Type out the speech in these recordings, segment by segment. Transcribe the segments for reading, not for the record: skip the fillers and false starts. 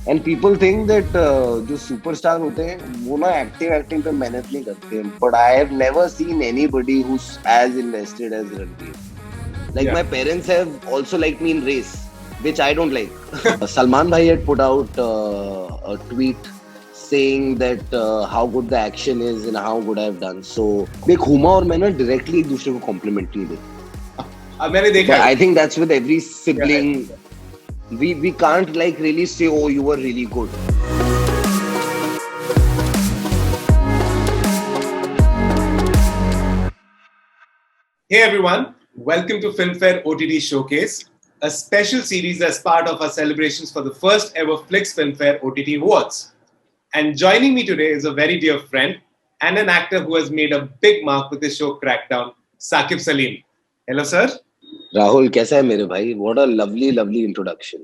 And people think that जो superstar होते हैं वो ना एक्टिंग पे मेहनत नहीं करते, but I have never seen anybody who is as invested as Ranveer. Like Yeah. my parents have also liked me in Race, which I don't like. Salman Bhai had put out a tweet saying that how good the action is and how good I've done. So देख हुमा और मैं ना directly एक दूसरे को compliment नहीं देते. अब मैंने देखा But है. I think that's with every Yeah. sibling. We can't like really say, oh, you were really good. Hey everyone, welcome to Filmfare OTT Showcase, a special series as part of our celebrations for the first ever Flix Filmfare OTT Awards. And joining me today is a very dear friend and an actor who has made a big mark with his show Crackdown, Saqib Salim. Hello, sir. Rahul, कैसा है मेरे भाई? What a lovely introduction.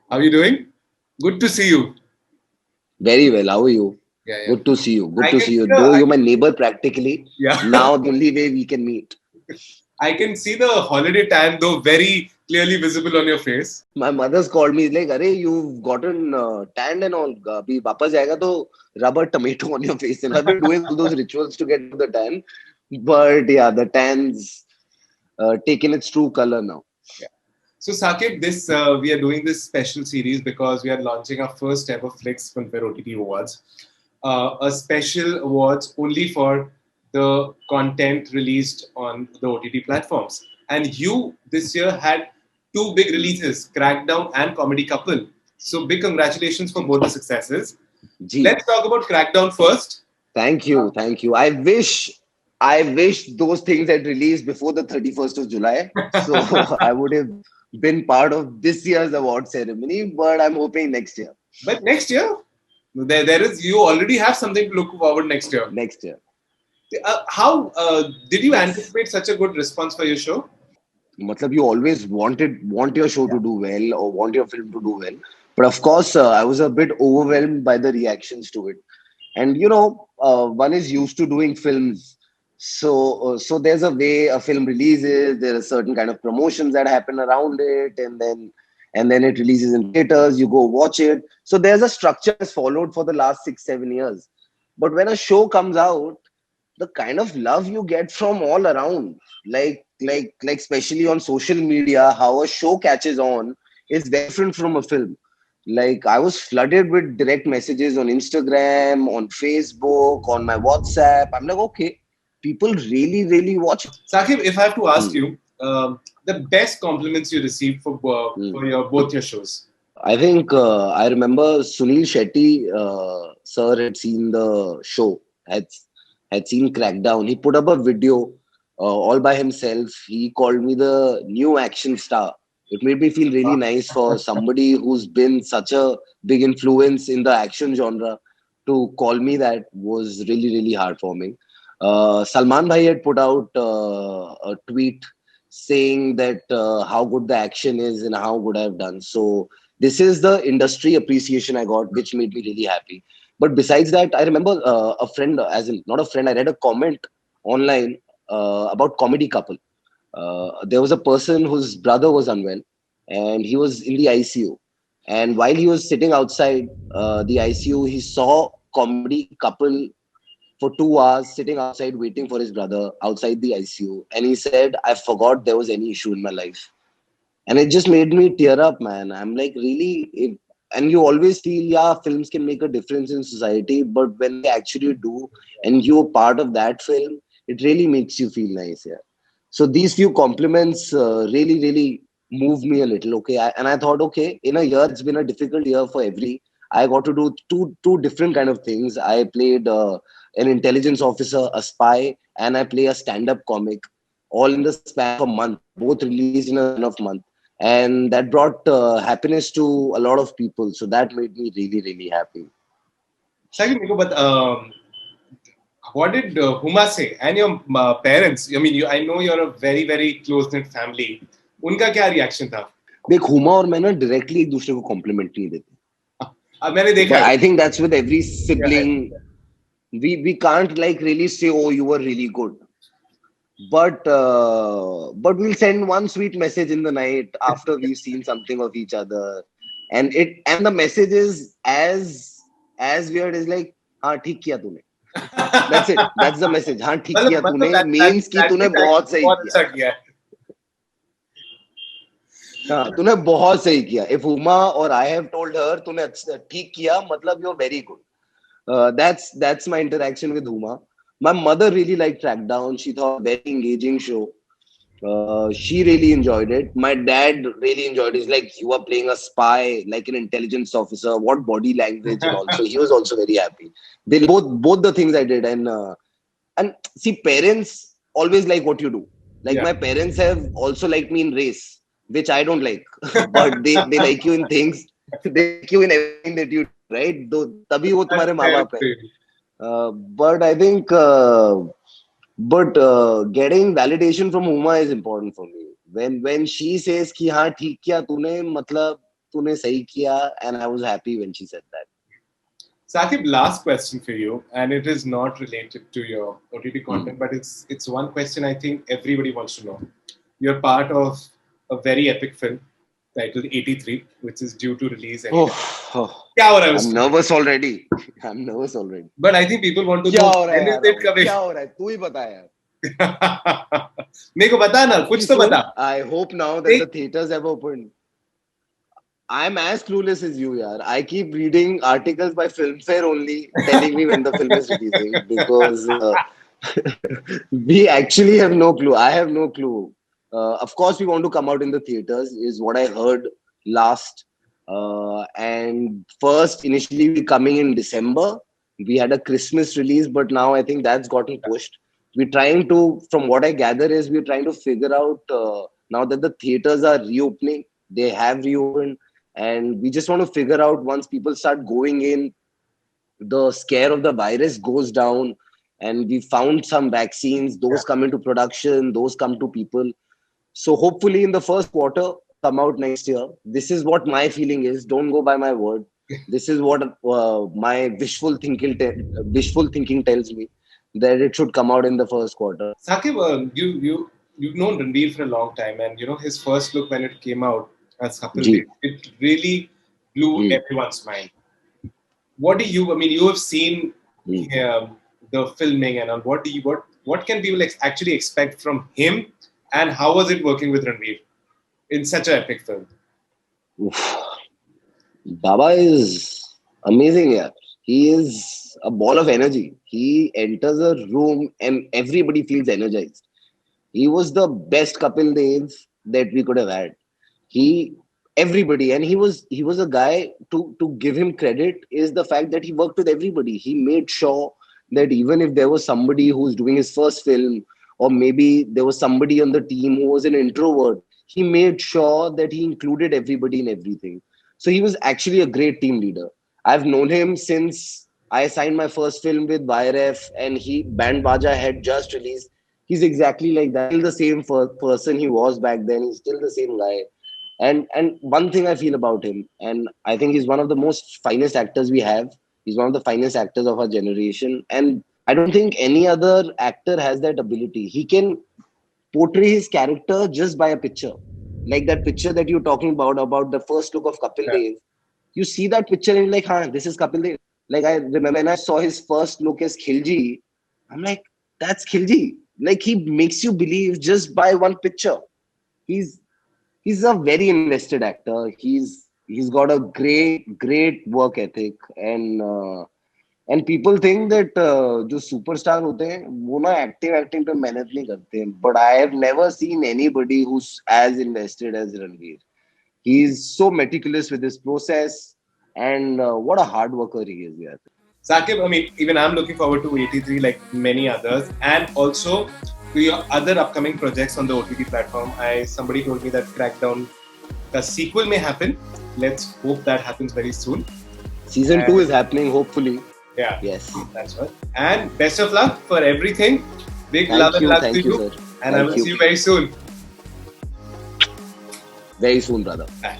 How are you doing? Good to see you. Very well. How are you? Yeah. Good to see you. Good I to can see you. see the- Though you're my neighbor practically, Yeah. now the only way we can meet. I can see the holiday tan, though very clearly visible on your face. My mother's called me. He's like, "Arey, you've gotten tanned and all. अभी वापस जाएगा तो rub a tomato on your face." And I've been doing all those rituals to get the tan, but yeah, the tan's taken its true color now. So, Saqib, we are doing this special series because we are launching our first ever Flix Filmfare OTT Awards, a special awards only for the content released on the OTT platforms. And you this year had two big releases, Crackdown and Comedy Couple. So, big congratulations for both the successes. Gee, Let's talk about Crackdown first. thank you. I wish those things had released before the 31st of July. So I would have been part of this year's award ceremony, but I'm hoping next year. But next year, there is you already have something to look forward next year. Next year. How did you anticipate such a good response for your show? Matlab, you always want your show to do well or want your film to do well. But of course, I was a bit overwhelmed by the reactions to it. And one is used to doing films. So there's a way a film releases, there are certain kind of promotions that happen around it, and then it releases in theaters, you go watch it. So there's a structure that's followed for the last 6-7 years. But when a show comes out, the kind of love you get from all around, like especially on social media, how a show catches on is very different from a film. Like I was flooded with direct messages on Instagram, on Facebook, on my WhatsApp. I'm like, okay, people really watch it. Saqib, if I have to ask you, the best compliments you received for your both your shows. I think I remember Sunil Shetty sir had seen the show, had seen Crackdown. He put up a video all by himself. He called me the new action star. It made me feel really nice for somebody who's been such a big influence in the action genre to call me that was really heartwarming. Salman Bhai had put out a tweet saying that how good the action is and how good I've done. So this is the industry appreciation I got, which made me really happy. But besides that, I remember a friend, as in not a friend, I read a comment online about Comedy Couple. There was a person whose brother was unwell and he was in the ICU. And while he was sitting outside the ICU, he saw Comedy Couple for 2 hours sitting outside waiting for his brother outside the ICU. And he said, I forgot there was any issue in my life. And it just made me tear up, man. I'm like, really? And you always feel, yeah, films can make a difference in society, but when they actually do, and you're part of that film, it really makes you feel nice, yeah. So these few compliments really moved me a little, okay. And I thought, okay, in a year, it's been a difficult year for every. I got to do two different kind of things. I played an intelligence officer, a spy, and I play a stand-up comic, all in the span of a month, both released in a span of month. And that brought happiness to a lot of people. So that made me really happy. Saqib, but what did Huma say and your parents? I mean, I know you're a very close knit family. उनका क्या reaction था? देख हुमा और मैं ना directly एक दूसरे को compliment नहीं देते. अब मैंने देखा. But I think that's with every sibling. We can't like really say, oh, you were really good. But we'll send one sweet message in the night after we've seen something of each other. and the message is as weird as like, हाँ ठीक किया तूने. That's it. That's the message. हाँ ठीक किया तूने means कि तूने बहुत सही किया. हाँ तूने बहुत सही किया. If Uma or I have told her तूने ठीक किया मतलब you're very good. That's my interaction with Uma. My mother really liked Crackdown. She thought very engaging show. She really enjoyed it. My dad really enjoyed it. It's like you are playing a spy, like an intelligence officer. What body language and also he was also very happy. They both the things I did and see parents always like what you do. Like my parents have also liked me in race, which I don't like, but they like you in things. They like you in everything that you do, right? तभी वो तुम्हारे माँ बाप है. But I think. But getting validation from Uma is important for me. When she says कि हाँ ठीक किया तूने मतलब तूने सही किया, and I was happy when she said that. Saqib, last question for you, and it is not related to your OTT content, but it's one question I think everybody wants to know. You're part of a very epic film titled 83, which is due to release. I'm nervous already. But I think people want to know when is it coming? क्या हो रहा है? तू ही बता यार. मेरे को बता ना, कुछ तो बता. I hope now that the theaters have opened. I'm as clueless as you, yaar. I keep reading articles by Filmfare only telling me when the film is releasing because we actually have no clue. I have no clue. Of course, we want to come out in the theaters, is what I heard last. And first, initially, we coming in December. We had a Christmas release, but now I think that's gotten pushed. We're trying to, from what I gather, is we're trying to figure out now that the theaters are reopening. They have reopened. And we just want to figure out once people start going in, the scare of the virus goes down, and we found some vaccines. Those come into production. Those come to people. So hopefully in the first quarter, come out next year. This is what my feeling is. Don't go by my word. This is what my wishful thinking tells me, that it should come out in the first quarter. Saqib, you've known Ranveer for a long time, and you know his first look when it came out as Kapil Dev, it really blew everyone's mind. What do you? I mean, you have seen the filming, and what can people actually expect from him, and how was it working with Ranveer in such an epic film? Baba is amazing, yeah. He is a ball of energy. He enters a room and everybody feels energized. He was the best Kapil Dev that we could have had. Everybody, and he was a guy, to give him credit is the fact that he worked with everybody. He made sure that even if there was somebody who's doing his first film, or maybe there was somebody on the team who was an introvert, he made sure that he included everybody in everything. So he was actually a great team leader. I've known him since I signed my first film with YRF, and Band Baja had just released. He's exactly like that. Still the same person he was back then. He's still the same guy. And one thing I feel about him, and I think he's one of the most finest actors we have. He's one of the finest actors of our generation. And I don't think any other actor has that ability. He can portray his character just by a picture. Like that picture that you're talking about the first look of Kapil Dev. You see that picture and you're like, this is Kapil Dev. Like I remember when I saw his first look as Khilji, I'm like, that's Khilji. Like he makes you believe just by one picture. He's a very invested actor. He's got a great work ethic, and people think that जो superstar होते हैं वो ना acting पे मेहनत नहीं करते हैं. But I have never seen anybody who's as invested as Ranveer. He's so meticulous with his process, and what a hard worker he is. Yeah. Saqib, I mean, even I'm looking forward to 83 like many others, and also to your other upcoming projects on the OTT platform. Somebody told me that Crackdown, the sequel may happen. Let's hope that happens very soon. Season 2 is happening, hopefully. Yeah. Yes. That's right. And best of luck for everything. Big love and luck to you. And I will see you very soon. Very soon, brother. Bye.